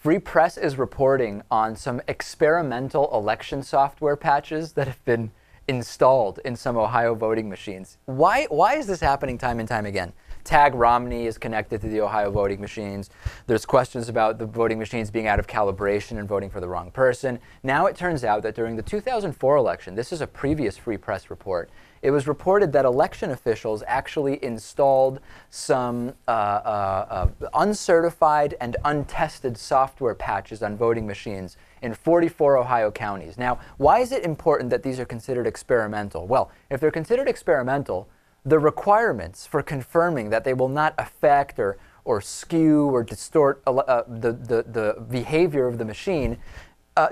Free Press is reporting on some experimental election software patches that have been installed in some Ohio voting machines. Why is this happening time and time again? Tag Romney is connected to the Ohio voting machines. There's questions about the voting machines being out of calibration and voting for the wrong person. Now it turns out that during the 2004 election, this is a previous Free Press report, it was reported that election officials actually installed some uncertified and untested software patches on voting machines in 44 Ohio counties. Now, why is it important that these are considered experimental? Well, if they're considered experimental, the requirements for confirming that they will not affect or skew or distort the behavior of the machine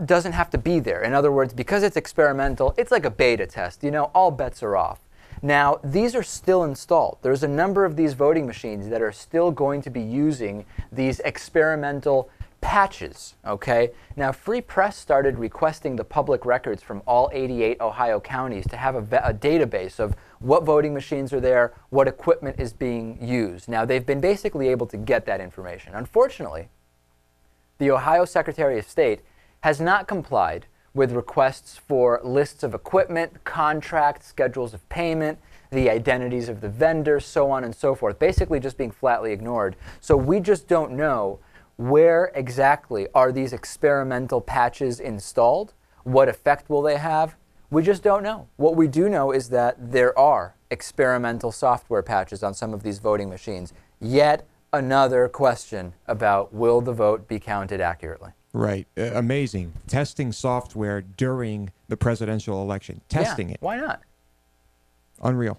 doesn't have to be there. In other words, because it's experimental, it's like a beta test. You know, all bets are off. Now, these are still installed. There's a number of these voting machines that are still going to be using these experimental patches, okay? Now, Free Press started requesting the public records from all 88 Ohio counties to have a database of what voting machines are there, what equipment is being used. Now, they've been basically able to get that information. Unfortunately, the Ohio Secretary of State has not complied with requests for lists of equipment, contracts, schedules of payment, the identities of the vendors, so on and so forth, basically just being flatly ignored. So we just don't know where exactly are these experimental patches installed? What effect will they have? We just don't know. What we do know is that there are experimental software patches on some of these voting machines. Yet another question about will the vote be counted accurately? Right. Amazing. Testing software during the presidential election. Testing it. Why not? Unreal.